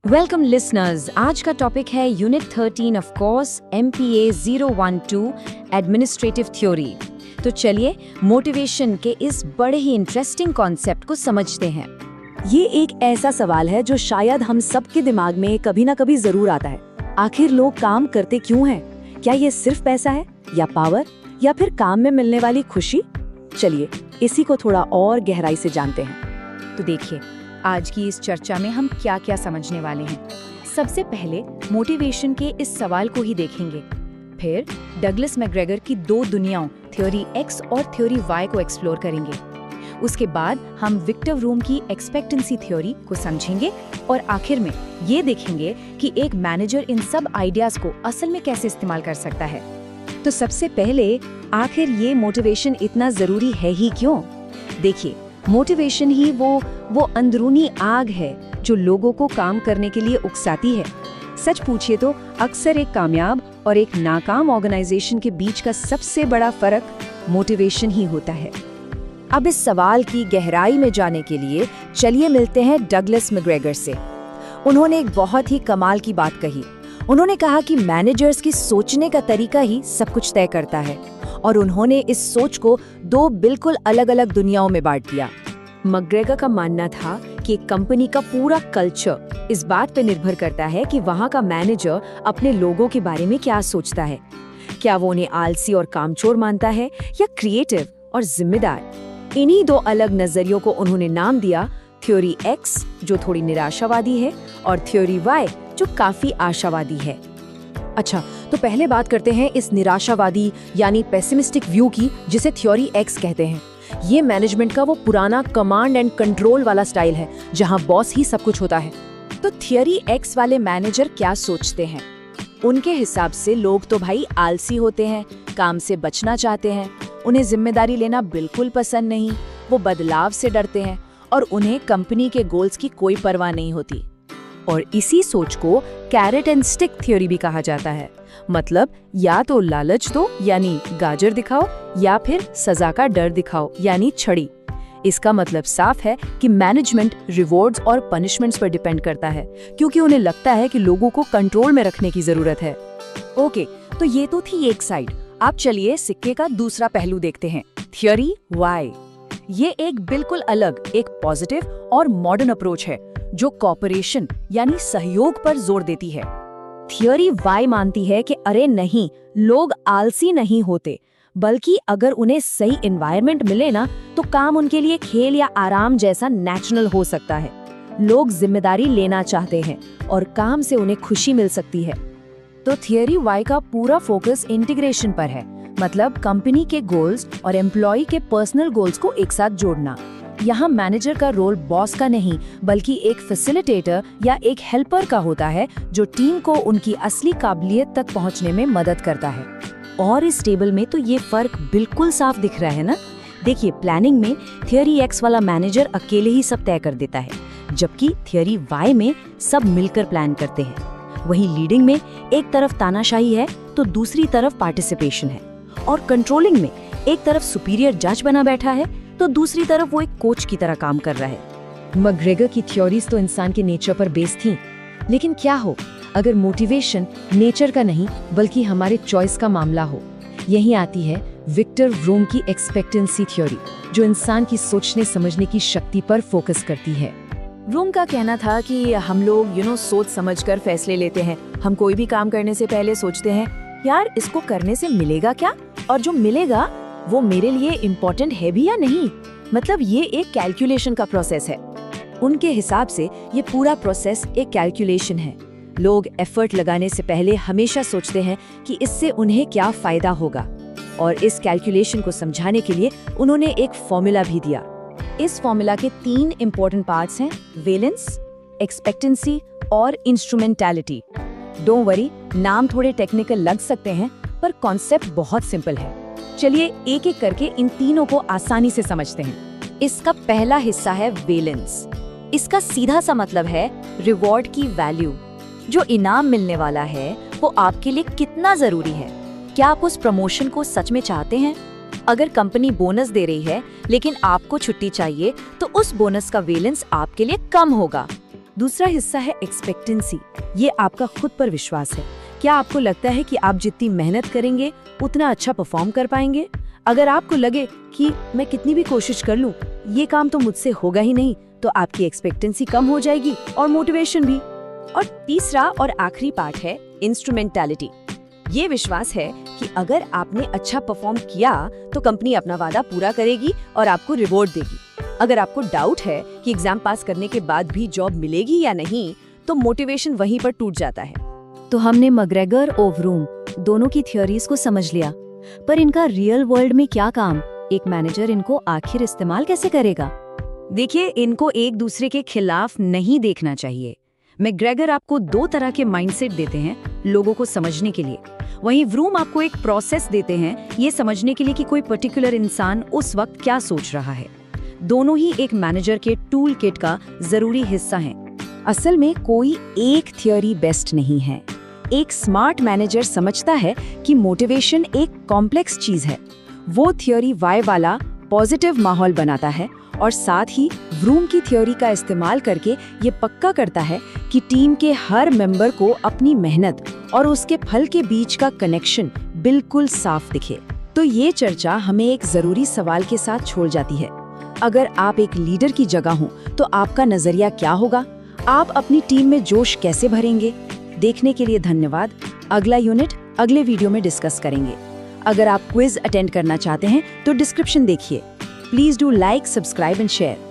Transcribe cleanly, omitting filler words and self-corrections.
Welcome listeners. आज का topic है unit 13 of course MPA 012 administrative theory. तो चलिए मोटिवेशन के इस बड़े ही इंटरेस्टिंग कॉन्सेप्ट को समझते हैं। ये एक ऐसा सवाल है जो शायद हम सबके दिमाग में कभी ना कभी जरूर आता है। आखिर लोग काम करते क्यों हैं? क्या ये सिर्फ पैसा है या पावर या फिर काम में मिलने वाली खुशी? चलिए इसी को थोड़ा और गहराई से जानते हैं। तो देखिए, आज की इस चर्चा में हम क्या क्या समझने वाले हैं। सबसे पहले मोटिवेशन के इस सवाल को ही देखेंगे, फिर डगलस मैकग्रेगर की दो दुनियाओं थ्योरी X और थ्योरी Y को एक्सप्लोर करेंगे। उसके बाद हम विक्टर व्रूम की एक्सपेक्टेंसी थ्योरी को समझेंगे और आखिर में ये देखेंगे कि एक मैनेजर इन सब आइडियाज को असल में कैसे इस्तेमाल कर सकता है। तो सबसे पहले आखिर ये मोटिवेशन इतना जरूरी है ही क्यों? देखिए, मोटिवेशन ही वो अंदरूनी आग है जो लोगों को काम करने के लिए उकसाती है। सच पूछिए तो अक्सर एक कामयाब और एक नाकाम ऑर्गेनाइजेशन के बीच का सबसे बड़ा फर्क मोटिवेशन ही होता है। अब इस सवाल की गहराई में जाने के लिए चलिए मिलते हैं डगलस मैकग्रेगर से। उन्होंने एक बहुत ही कमाल की बात कही। उन्होंने कहा कि मैनेजर्स की सोचने का तरीका ही सब कुछ तय करता है और उन्होंने इस सोच को दो बिल्कुल अलग अलग दुनियाओं में बांट दिया। मैकग्रेगर का मानना था कि एक कंपनी का पूरा कल्चर इस बात पर निर्भर करता है कि वहाँ का मैनेजर अपने लोगों के बारे में क्या सोचता है। क्या वो उन्हें आलसी और कामचोर मानता है या क्रिएटिव और जिम्मेदार? इन्हीं दो अलग नजरियों को उन्होंने नाम दिया थ्योरी X, जो थोड़ी निराशावादी है, और थ्योरी Y, जो काफी आशावादी है। अच्छा, तो पहले बात करते हैं इस निराशावादी यानी पेसिमिस्टिक व्यू की, जिसे थ्योरी X कहते हैं। ये मैनेजमेंट का वो पुराना कमांड एंड कंट्रोल वाला स्टाइल है जहां बॉस ही सब कुछ होता है। तो थ्योरी X वाले मैनेजर क्या सोचते हैं? उनके हिसाब से लोग तो भाई आलसी होते हैं, काम से बचना चाहते हैं, उन्हें जिम्मेदारी लेना बिल्कुल पसंद नहीं, वो बदलाव से डरते हैं और उन्हें कंपनी के गोल्स की कोई परवाह नहीं होती। और इसी सोच को कैरेट एंड स्टिक थ्योरी भी कहा जाता है। मतलब या तो लालच दो यानी गाजर दिखाओ, या फिर सजा का डर दिखाओ यानी छड़ी। इसका मतलब साफ है कि मैनेजमेंट रिवॉर्ड्स और पनिशमेंट्स पर डिपेंड करता है, क्योंकि उन्हें लगता है कि लोगों को कंट्रोल में रखने की जरूरत है। ओके, तो ये तो थी एक साइड। अब चलिए सिक्के का दूसरा पहलू देखते हैं, थ्योरी Y। ये एक बिल्कुल अलग, एक पॉजिटिव और मॉडर्न अप्रोच है जो कॉपरेशन यानी सहयोग पर जोर देती है। थ्योरी Y मानती है कि अरे नहीं, लोग आलसी नहीं होते, बल्कि अगर उन्हें सही एनवायरनमेंट मिले ना, तो काम उनके लिए खेल या आराम जैसा नेचुरल हो सकता है। लोग जिम्मेदारी लेना चाहते हैं और काम से उन्हें खुशी मिल सकती है। तो थ्योरी Y का पूरा फोकस इंटीग्रेशन पर है, मतलब कंपनी के गोल्स और एम्प्लॉय के पर्सनल गोल्स को एक साथ जोड़ना। यहाँ मैनेजर का रोल बॉस का नहीं, बल्कि एक फैसिलिटेटर या एक हेल्पर का होता है, जो टीम को उनकी असली काबिलियत तक पहुँचने में मदद करता है। और इस टेबल में तो ये फर्क बिल्कुल साफ दिख रहा है ना। देखिए, प्लानिंग में थ्योरी X वाला मैनेजर अकेले ही सब तय कर देता है, जबकि थ्योरी Y में सब मिलकर प्लान करते हैं। वहीं लीडिंग में एक तरफ तानाशाही है तो दूसरी तरफ पार्टिसिपेशन है, और कंट्रोलिंग में एक तरफ सुपीरियर जज बना बैठा है तो दूसरी तरफ वो एक कोच की तरह काम कर रहा है। मैकग्रेगर की थ्योरीज तो इंसान के नेचर पर बेस्ड थी, लेकिन क्या हो अगर मोटिवेशन नेचर का नहीं बल्कि हमारे चॉइस का मामला हो? यही आती है विक्टर व्रूम की एक्सपेक्टेंसी थ्योरी, जो इंसान की सोचने समझने की शक्ति पर फोकस करती है। व्रूम का कहना था कि हम लोग सोच समझकर फैसले लेते हैं। हम कोई भी काम करने से पहले सोचते हैं, यार इसको करने से मिलेगा क्या, और जो मिलेगा वो मेरे लिए इम्पोर्टेंट है भी या नहीं। मतलब ये एक कैलकुलेशन का प्रोसेस है। उनके हिसाब से ये पूरा प्रोसेस एक कैलकुलेशन है। लोग एफर्ट लगाने से पहले हमेशा सोचते हैं कि इससे उन्हें क्या फायदा होगा, और इस कैलकुलेशन को समझाने के लिए उन्होंने एक फॉर्मूला भी दिया। इस फॉर्मूला के 3 इम्पोर्टेंट पार्ट्स हैं, वेलेंस, एक्सपेक्टेंसी और इंस्ट्रूमेंटैलिटी। डोंट वरी, नाम थोड़े टेक्निकल लग सकते हैं, पर कॉन्सेप्ट बहुत सिंपल है। चलिए एक एक करके इन तीनों को आसानी से समझते हैं। इसका पहला हिस्सा है वेलेंस। इसका सीधा सा मतलब है रिवॉर्ड की वैल्यू। जो इनाम मिलने वाला है वो आपके लिए कितना जरूरी है। क्या आप उस प्रमोशन को सच में चाहते हैं? अगर कंपनी बोनस दे रही है लेकिन आपको छुट्टी चाहिए, तो उस बोनस का वेलेंस आपके लिए कम होगा। दूसरा हिस्सा है एक्सपेक्टेंसी। ये आपका खुद पर विश्वास है। क्या आपको लगता है कि आप जितनी मेहनत करेंगे उतना अच्छा परफॉर्म कर पाएंगे? अगर आपको लगे कि मैं कितनी भी कोशिश कर लूं, ये काम तो मुझसे होगा ही नहीं, तो आपकी एक्सपेक्टेंसी कम हो जाएगी और मोटिवेशन भी। और तीसरा और आखिरी पार्ट है इंस्ट्रूमेंटालिटी। ये विश्वास है कि अगर आपने अच्छा परफॉर्म किया तो कंपनी अपना वादा पूरा करेगी और आपको रिवॉर्ड देगी। अगर आपको डाउट है कि एग्जाम पास करने के बाद भी जॉब मिलेगी या नहीं, तो मोटिवेशन वहीं पर टूट जाता है। तो हमने मैकग्रेगर और व्रूम दोनों की थ्योरीज को समझ लिया, पर इनका रियल वर्ल्ड में क्या काम? एक मैनेजर इनको आखिर इस्तेमाल कैसे करेगा? देखिए, इनको एक दूसरे के खिलाफ नहीं देखना चाहिए। मैकग्रेगर आपको दो तरह के माइंडसेट देते हैं लोगों को समझने के लिए, वहीं व्रूम आपको एक प्रोसेस देते हैं ये समझने के लिए कि कोई पर्टिकुलर इंसान उस वक्त क्या सोच रहा है। दोनों ही एक मैनेजर के टूल किट का जरूरी हिस्सा हैं। असल में कोई एक थ्योरी बेस्ट नहीं है। एक स्मार्ट मैनेजर समझता है कि मोटिवेशन एक कॉम्प्लेक्स चीज है। वो थ्योरी वाई वाला पॉजिटिव माहौल बनाता है और साथ ही व्रूम की थ्योरी का इस्तेमाल करके ये पक्का करता है कि टीम के हर मेंबर को अपनी मेहनत और उसके फल के बीच का कनेक्शन बिल्कुल साफ दिखे। तो ये चर्चा हमें एक जरूरी सवाल के साथ छोड़ जाती है। अगर आप एक लीडर की जगह हो तो आपका नजरिया क्या होगा? आप अपनी टीम में जोश कैसे भरेंगे? देखने के लिए धन्यवाद। अगला यूनिट अगले वीडियो में डिस्कस करेंगे। अगर आप क्विज अटेंड करना चाहते हैं तो डिस्क्रिप्शन देखिए। Please do like, subscribe and share.